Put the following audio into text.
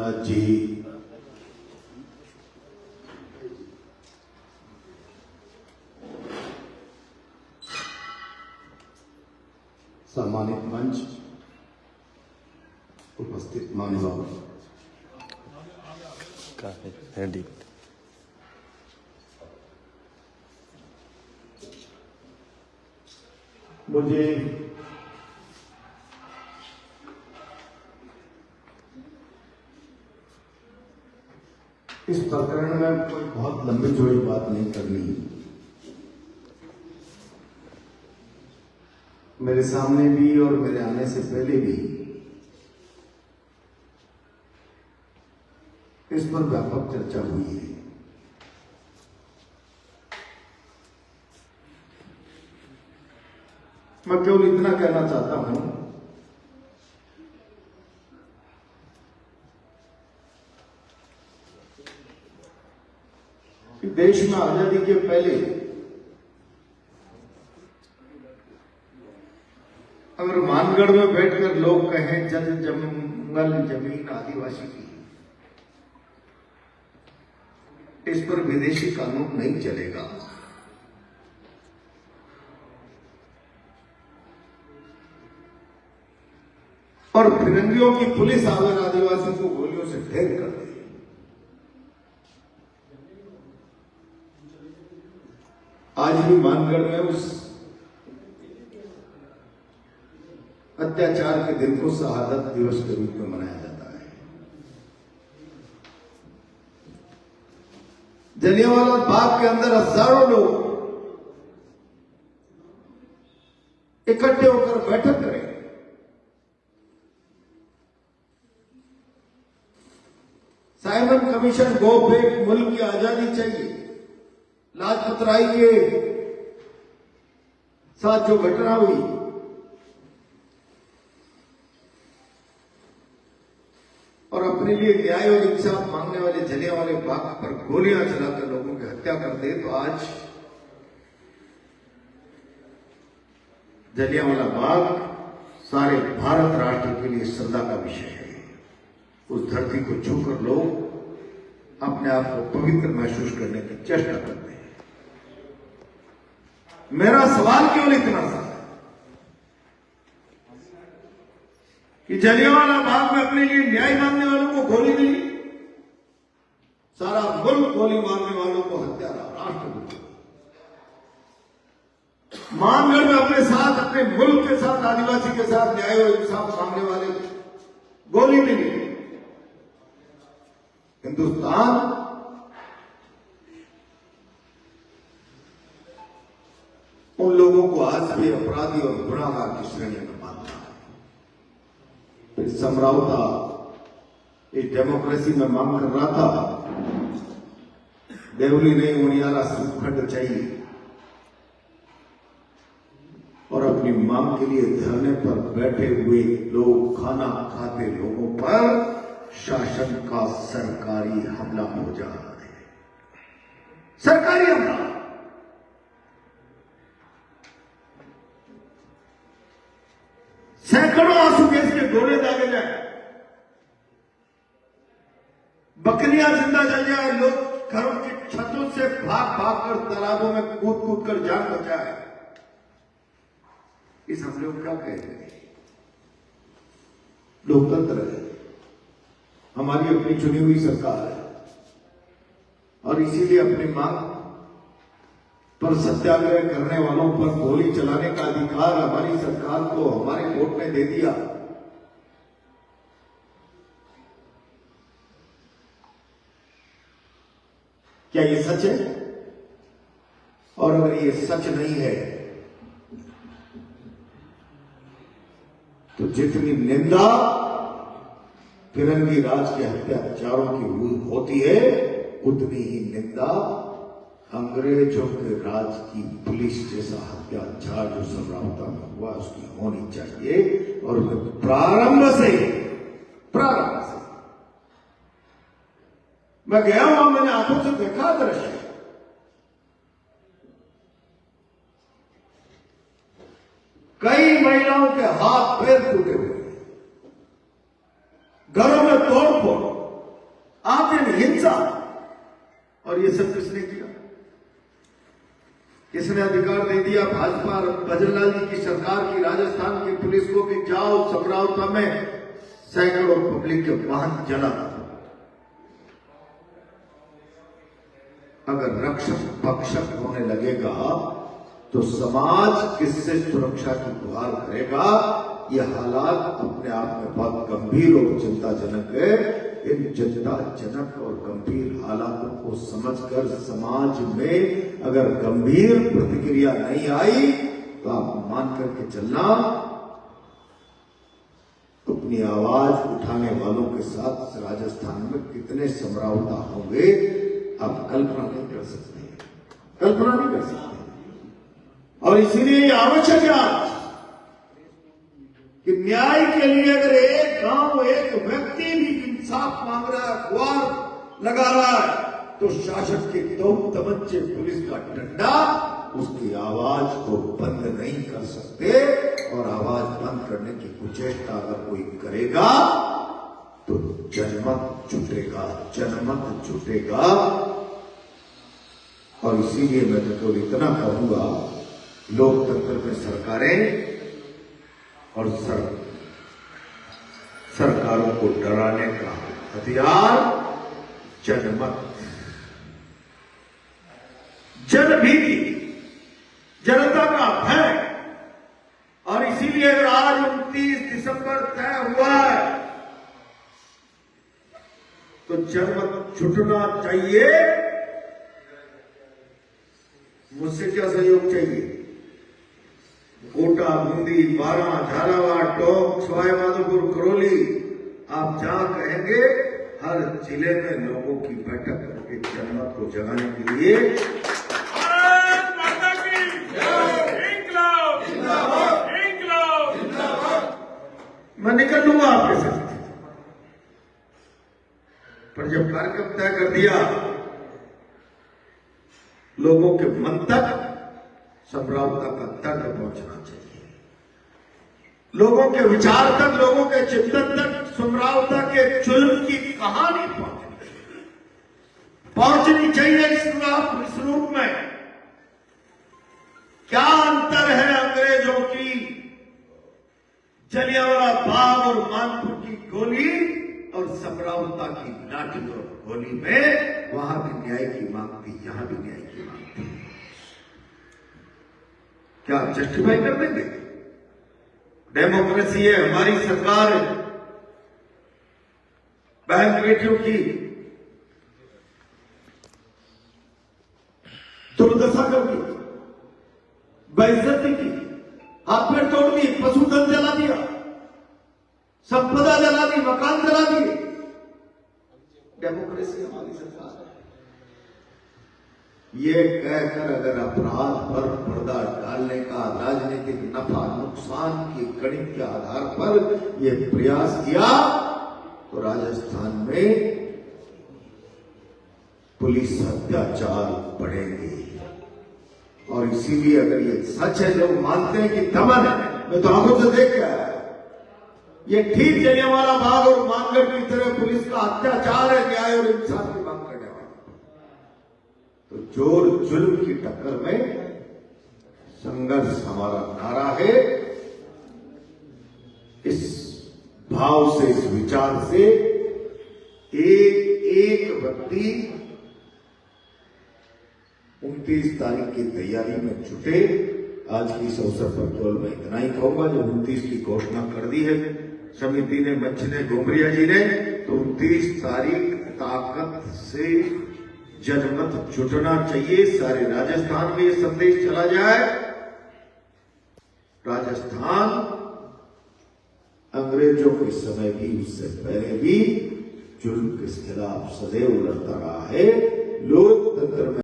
प्रसाद जी, सम्मानित मंच, उपस्थित मान्यवर, मुझे इस प्रकरण में कोई बहुत लंबी चौड़ी बात नहीं करनी। मेरे सामने भी और मेरे आने से पहले भी इस पर व्यापक चर्चा हुई है। मैं केवल इतना कहना चाहता हूं कि देश में आजादी के पहले अगर मानगढ़ में बैठकर लोग कहें जल जंगल जमीन आदिवासी की, इस पर विदेशी कानून नहीं चलेगा। और फिरंगियों की पुलिस आकर आदिवासियों को गोलियों से ढेर कर दी। आज भी मानगढ़ में उस अत्याचार के दिन को शहादत दिवस के रूप में मनाया जाता है। जलियांवाला बाग के अंदर हजारों लोग इकट्ठे होकर बैठक करें। साइमन कमीशन गो बैक, मुल्क की आजादी चाहिए। लाजपत राय के साथ जो घटना हुई, और अपने लिए न्याय और इंसाफ मांगने वाले जलियांवाले बाग पर गोलियां चलाकर लोगों की हत्या कर दे, तो आज जलियांवाला बाग सारे भारत राष्ट्र के लिए श्रद्धा का विषय है। उस धरती को छूकर लोग अपने आप को पवित्र महसूस करने की चेष्टा करते हैं। मेरा सवाल केवल इतना सा है कि जलियांवाला बाग में अपने लिए न्याय मांगने वालों को गोली मिली, सारा मुल्क गोली मारने वालों को हत्यारा राष्ट्र मिला। मानगढ़ में अपने साथ, अपने मुल्क के साथ, आदिवासी के साथ न्याय और इंसाफ मांगने वाले गोली मिली। हिंदुस्तान उन लोगों को आज भी अपराधी और गुनाहगार की श्रेणी में मानता है। फिर समझौता इस डेमोक्रेसी में मांग कर रहा था, देवली नहीं उनियारा खंड चाहिए, और अपनी मांग के लिए धरने पर बैठे हुए लोग, खाना खाते लोगों पर शासन का सरकारी हमला हो जा रहा है। सरकारी हमला। सैकड़ों आंसू गैस के गोले दागे जाए, बकरियां जिंदा जल जाए, लोग घरों की छतों से भाग भाग कर तालाबों में कूद कूद कर जान बचाए। इस हमले को क्या कहेंगे? लोकतंत्र है, हमारी अपनी चुनी हुई सरकार है, और इसीलिए अपनी मांग पर सत्याग्रह करने वालों पर गोली चलाने का अधिकार हमारी सरकार को हमारे कोर्ट ने दे दिया। क्या ये सच है? और अगर ये सच नहीं है तो जितनी निंदा फिरंगी राज के हत्याचारों की होती है, उतनी ही निंदा अंग्रेजों के राज की पुलिस जैसा हत्याचार जो समझौता में हुआ उसकी होनी चाहिए। और प्रारंभ से मैं गया हुआ, मैंने आंखों से देखा दृश्य। कई महिलाओं के हाथ पैर टूटे हुए, घरों में तोड़ फोड़, आखिर हिंसा। और ये सब किसने किया? किसने अधिकार दे दिया भाजपा और भजनलाल जी की सरकार की राजस्थान की पुलिस को कि जाओ समरावता में सैकड़ों पब्लिक के वाहन जला। अगर रक्षक भक्षक होने लगेगा तो समाज किससे सुरक्षा की गुहार करेगा? ये हालात अपने आप में बहुत गंभीर और चिंताजनक है। इन चिंताजनक और गंभीर हालातों को समझकर समाज में अगर गंभीर प्रतिक्रिया नहीं आई तो आप मान करके चलना, अपनी आवाज उठाने वालों के साथ राजस्थान में कितने समरावता होंगे आप कल्पना नहीं कर सकते, कल्पना नहीं कर सकते। और इसीलिए ये आवश्यक है आज कि न्याय के लिए अगर एक गांव एक व्यक्ति भी इंसाफ मांग रहा है, गुहार लगा रहा है, तो शासक के दो तमंचे पुलिस का डंडा उसकी आवाज को बंद नहीं कर सकते। और आवाज बंद करने की कुचेष्टा अगर कोई करेगा तो जनमत जुटेगा, जनमत जुटेगा। और इसीलिए मैं तो इतना कहूंगा, लोकतंत्र में सरकारें और सरकारों को डराने का हथियार जनमत, जनभीति, जनता का भय। और इसीलिए अगर आज 29 दिसंबर तय हुआ है तो जनमत छुटना चाहिए। मुझसे क्या सहयोग चाहिए? कोटा, बूंदी, बारां, झालावाड़, टोंक, सवाई माधोपुर, करौली, आप जहां कहेंगे हर जिले में लोगों की बैठक करके जनमत को जगाने के लिए मैं निकल लूंगा आपके साथ। पर जब कार्यक्रम तय कर दिया, लोगों के मन तक समरावता का तर्क पहुंचना चाहिए, लोगों के विचार तक, लोगों के चिंतन तक समरावता के जुल्म की कहानी पहुंचनी चाहिए। इस रूप में क्या अंतर है अंग्रेजों की जलियांवाला बाग और मानपुर की गोली और समरावता की लाठी और गोली में? वहां भी न्याय की मांग थी, यहां भी न्याय की मांग थी। क्या आप जस्टिफाई कर देंगे? डेमोक्रेसी है, हमारी सरकार है, बहन बेटियों की दुर्दशा कर दी, बेइज्जती की, हाथ पैर तोड़ दिए, पशुधन जला दिया, संपदा जला दी, मकान जला दिए। डेमोक्रेसी हमारी सरकार है। ये कहकर अगर अपराध पर पर्दा डालने का, राजनीतिक नफा नुकसान की गणित के आधार पर यह प्रयास किया तो राजस्थान में पुलिस अत्याचार बढ़ेंगे। और इसीलिए अगर ये सच है, लोग मानते हैं कि दमन है, मैं तो आंखों से देख के आया, ये ठीक जलियांवाला बाग और मानगढ़ की तरह पुलिस का अत्याचार है, न्याय और इंसाफ की मांग करने वाला। तो जोर जुल्म की टक्कर में संघर्ष हमारा नारा है। इस भाव से, इस विचार से एक एक व्यक्ति 29 तारीख की तैयारी में जुटे। आज की इस अवसर पर केवल मैं इतना ही कहूंगा, जो 29 की घोषणा कर दी है समिति ने, मंच ने, गोमरिया जी ने, तो 29 तारीख ताकत से जनमत जुटना चाहिए। सारे राजस्थान में ये संदेश चला जाए। राजस्थान अंग्रेजों के समय भी, उससे पहले भी जुल्म के खिलाफ सदैव लड़ता रहा है। लोकतंत्र में